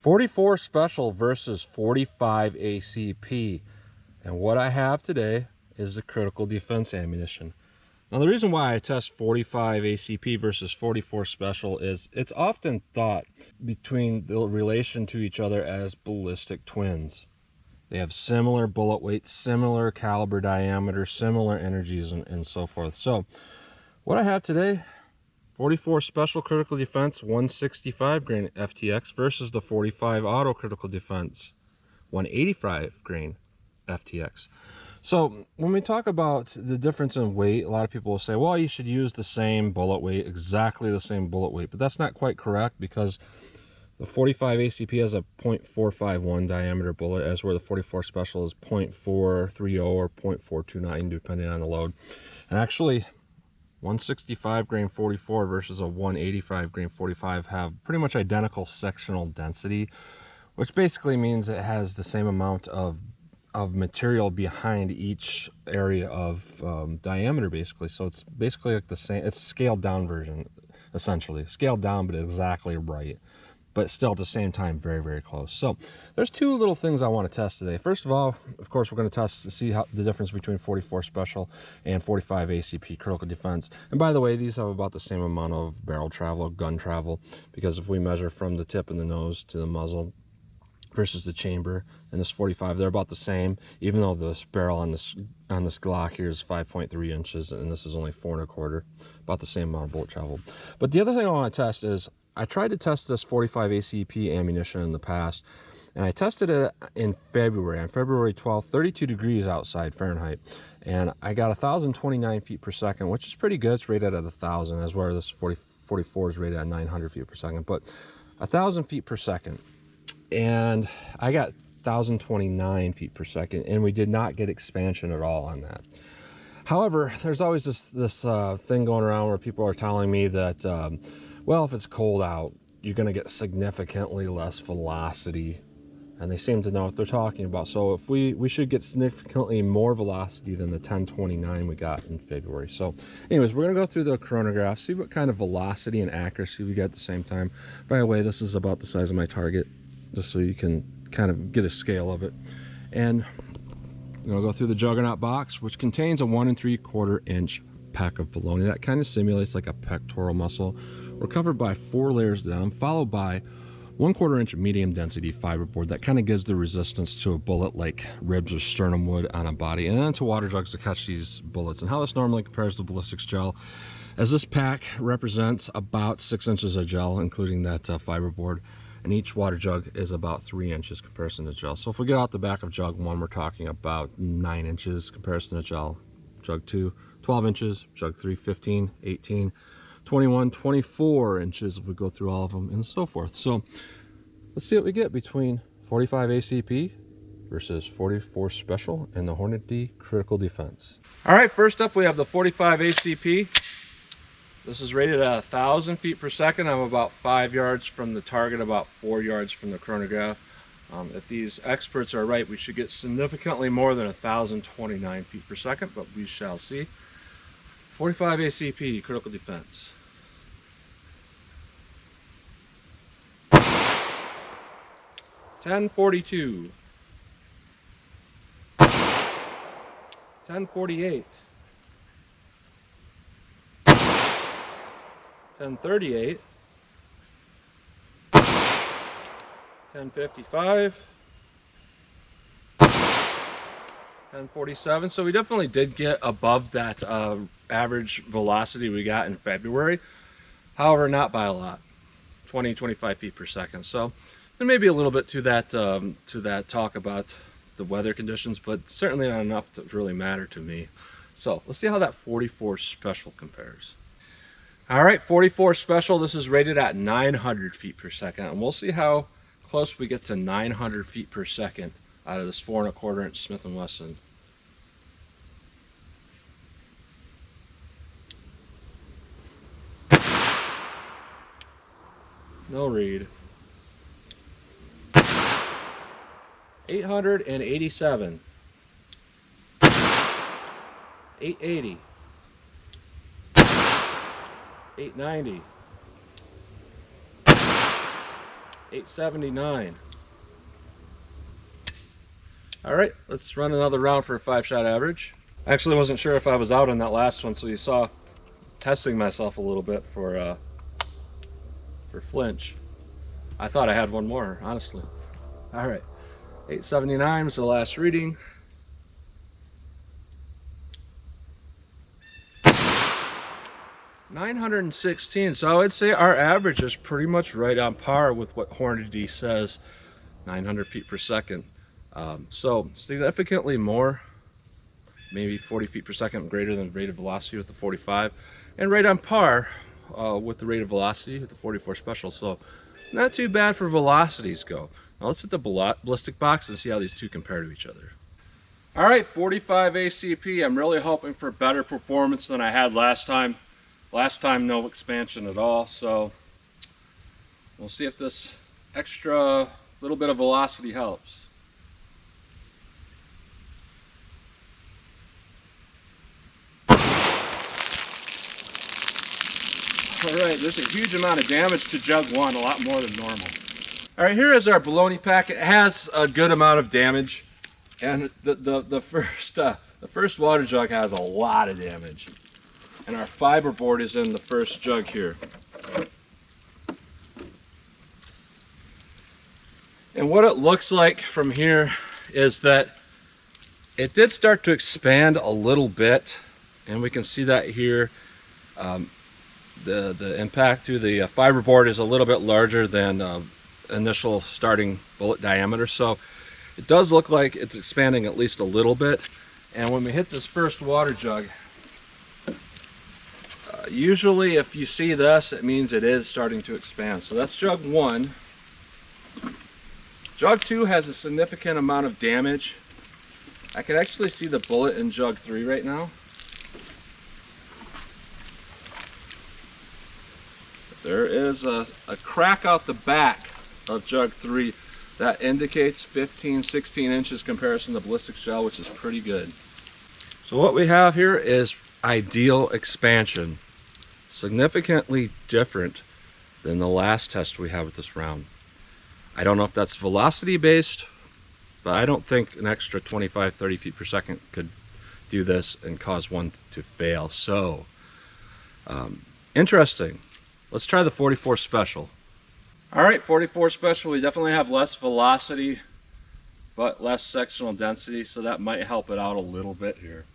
44 Special versus 45 ACP. And what I have today is the critical defense ammunition. Now, the reason why I test 45 ACP versus 44 Special is it's often thought between the relation to each other as ballistic twins. They have similar bullet weight, similar caliber diameter, similar energies, and so forth. So what I have today, 44 Special Critical Defense 165 grain FTX versus the 45 Auto Critical Defense 185 grain FTX. So when we talk about the difference in weight, a lot of people will say, well, you should use the same bullet weight, exactly the same bullet weight, but that's not quite correct, because the 45 ACP has a .451 diameter bullet, as where the 44 Special is .430 or .429, depending on the load. And actually, 165 grain 44 versus a 185 grain 45 have pretty much identical sectional density, which basically means it has the same amount of material behind each area of diameter, basically. So it's basically like the same, it's scaled down version, essentially. Scaled down, but exactly right. But still at the same time, very, very close. So there's two little things I want to test today. First of all, of course, we're going to test to see how the difference between 44 Special and 45 ACP Critical Defense. And by the way, these have about the same amount of barrel travel, gun travel, because if we measure from the tip and the nose to the muzzle versus the chamber and this 45, they're about the same, even though this barrel on this Glock here is 5.3 inches and this is only 4 1/4, about the same amount of bullet travel. But the other thing I want to test is, I tried to test this 45 ACP ammunition in the past, and I tested it in February, on February 12th, 32 degrees outside Fahrenheit, and I got 1,029 feet per second, which is pretty good. It's rated at 1,000, as where this 44 is rated at 900 feet per second, but 1,000 feet per second. And I got 1,029 feet per second, and we did not get expansion at all on that. However, there's always this thing going around where people are telling me that, well, if it's cold out, you're going to get significantly less velocity, and they seem to know what they're talking about. So if we should get significantly more velocity than the 1029 we got in February. So anyways, we're going to go through the Coronagraph, see what kind of velocity and accuracy we get at the same time. By the way, this is about the size of my target, just so you can kind of get a scale of it. And I'm going to go through the Juggernaut box, which contains a 1 3/4 inch pack of bologna. That kind of simulates like a pectoral muscle. We're covered by 4 layers of denim, followed by 1/4 inch medium density fiberboard that kind of gives the resistance to a bullet like ribs or sternum would on a body, and then to water jugs to catch these bullets. And how this normally compares to ballistics gel, as this pack represents about 6 inches of gel, including that fiberboard, and each water jug is about 3 inches comparison to gel. So if we get out the back of jug 1, we're talking about 9 inches comparison to gel. Jug 2, 12 inches, jug 3, 15, 18, 21, 24 inches if we go through all of them, and so forth. So let's see what we get between 45 ACP versus 44 Special and the Hornady Critical Defense. All right, first up we have the 45 ACP. This is rated at 1,000 feet per second. I'm about 5 yards from the target, about 4 yards from the Coronagraph. If these experts are right, we should get significantly more than 1,029 feet per second, but we shall see. 45 ACP Critical Defense. .1042, 1048, 1038, 1055, 1047. So we definitely did get above that average velocity we got in February. However, not by a lot, 20-25 feet per second. So there may be a little bit to that talk about the weather conditions, but certainly not enough to really matter to me. So let's see how that 44 Special compares. All right, 44 Special, this is rated at 900 feet per second, and we'll see how close we get to 900 feet per second out of this 4 1/4 inch Smith & Wesson. No read. 887, 880, 890, 879. All right, let's run another round for a 5-shot average. I actually wasn't sure if I was out on that last one, so you saw testing myself a little bit for flinch. I thought I had one more, honestly. All right, 879 was the last reading. $916. So I would say our average is pretty much right on par with what Hornady says, 900 feet per second. So significantly more, maybe 40 feet per second greater than rate of velocity with the 45, and right on par with the rate of velocity with the 44 special. So not too bad for velocities go. Now let's hit the ballistic box and see how these two compare to each other. All right, 45 ACP. I'm really hoping for better performance than I had last time. Last time, no expansion at all, so we'll see if this extra little bit of velocity helps. All right, there's a huge amount of damage to jug one, a lot more than normal. All right, here is our baloney pack. It has a good amount of damage, and the first water jug has a lot of damage. And our fiberboard is in the first jug here. And what it looks like from here is that it did start to expand a little bit, and we can see that here. The impact through the fiberboard is a little bit larger than initial starting bullet diameter, so it does look like it's expanding at least a little bit. And when we hit this first water jug, usually if you see this, it means it is starting to expand. So that's jug one. Jug two has a significant amount of damage. I can actually see the bullet in jug three right now. There is a crack out the back of jug three that indicates 15-16 inches comparison to ballistic shell, which is pretty good. So what we have here is ideal expansion. Significantly different than the last test we had with this round. I don't know if that's velocity based, but I don't think an extra 25-30 feet per second could do this and cause one to fail. So interesting. Let's try the 44 special. All right, 44 special, we definitely have less velocity but less sectional density, so that might help it out a little bit here.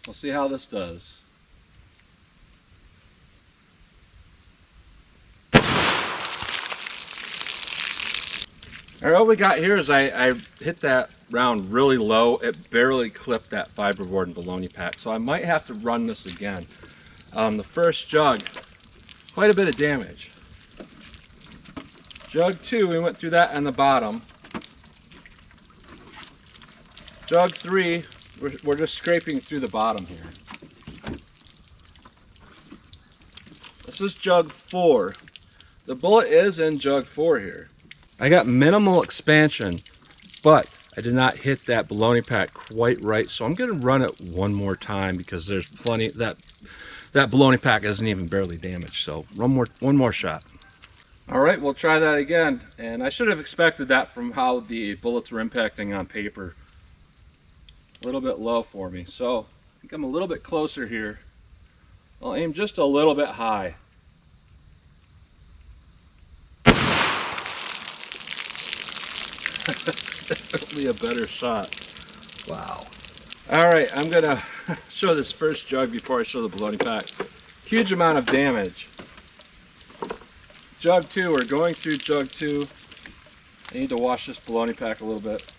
We'll see how this does. All right, what we got here is I hit that round really low. It barely clipped that fiberboard and baloney pack, so I might have to run this again. The first jug, quite a bit of damage. Jug two, we went through that on the bottom. Jug three, we're just scraping through the bottom here. This is jug four. The bullet is in jug four here. I got minimal expansion, but I did not hit that baloney pack quite right, so I'm going to run it one more time because there's plenty, that baloney pack isn't even barely damaged, so one more shot. All right, we'll try that again, and I should have expected that from how the bullets were impacting on paper. A little bit low for me, so I think I'm a little bit closer here. I'll aim just a little bit high. Definitely a better shot. Wow. All right, I'm gonna show this first jug before I show the baloney pack. Huge amount of damage. Jug two, we're going through jug two. I need to wash this baloney pack a little bit.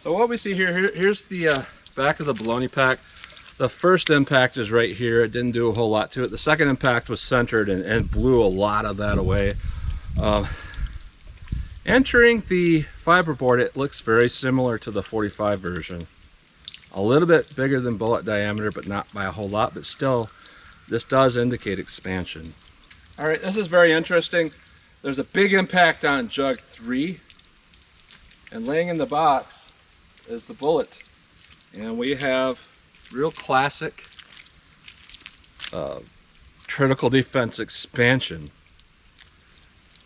So what we see here's the back of the baloney pack. The first impact is right here. It didn't do a whole lot to it. The second impact was centered and blew a lot of that away. Entering the fiberboard, it looks very similar to the 45 version. A little bit bigger than bullet diameter, but not by a whole lot, but still, this does indicate expansion. All right, this is very interesting. There's a big impact on jug three, and laying in the box is the bullet. And we have real classic critical defense expansion.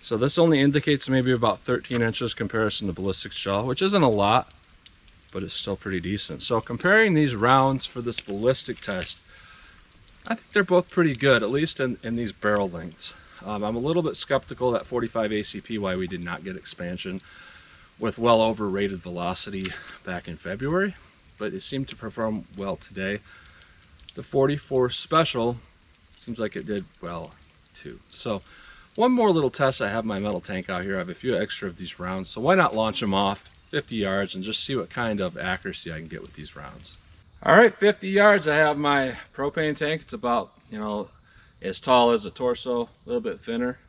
So this only indicates maybe about 13 inches comparison to ballistic shell, which isn't a lot, but it's still pretty decent. So comparing these rounds for this ballistic test, I think they're both pretty good, at least in these barrel lengths. I'm a little bit skeptical at 45 ACP why we did not get expansion with well overrated velocity back in February, but it seemed to perform well today. The 44 Special seems like it did well too. So one more little test. I have my metal tank out here. I have a few extra of these rounds, so why not launch them off 50 yards and just see what kind of accuracy I can get with these rounds. All right, 50 yards. I have my propane tank. It's about, as tall as a torso, a little bit thinner.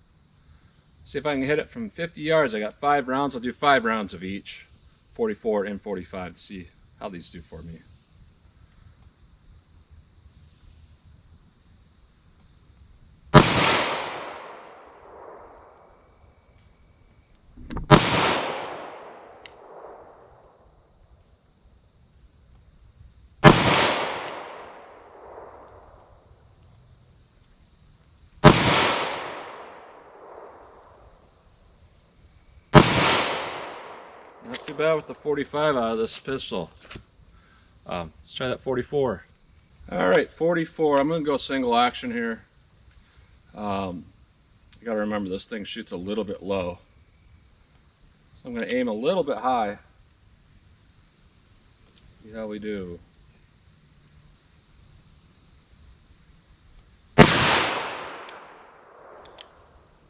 See if I can hit it from 50 yards. I got 5 rounds. I'll do 5 rounds of each, 44 and 45, to see how these do for me. Not too bad with the 45 out of this pistol. Let's try that 44. All right, 44. I'm going to go single action here. You got to remember this thing shoots a little bit low. So I'm going to aim a little bit high. See how we do.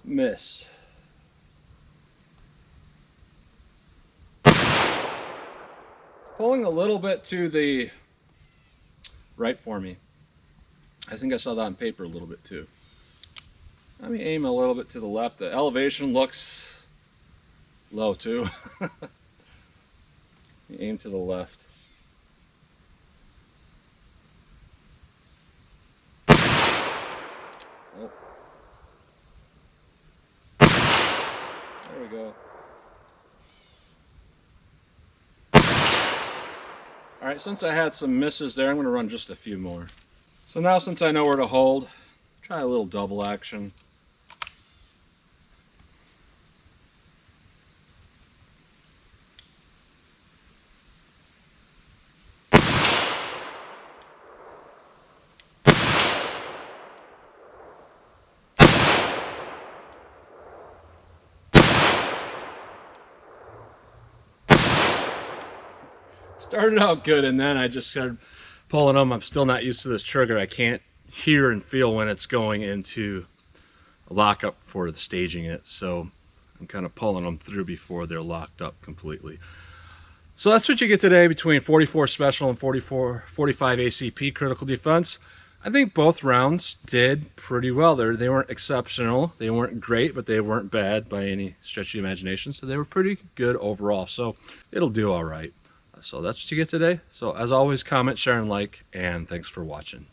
Miss. Pulling a little bit to the right for me. I think I saw that on paper a little bit too. Let me aim a little bit to the left. The elevation looks low too. Aim to the left. Oh. There we go. All right, since I had some misses there, I'm going to run just a few more. So now since I know where to hold, try a little double action. Started out good, and then I just started pulling them. I'm still not used to this trigger. I can't hear and feel when it's going into a lockup for staging it, so I'm kind of pulling them through before they're locked up completely. So that's what you get today between 44 Special and 45 ACP critical defense. I think both rounds did pretty well. They weren't exceptional, they weren't great, but they weren't bad by any stretch of the imagination, so they were pretty good overall. So it'll do all right. So that's what you get today. So as always, comment, share, and like, and thanks for watching.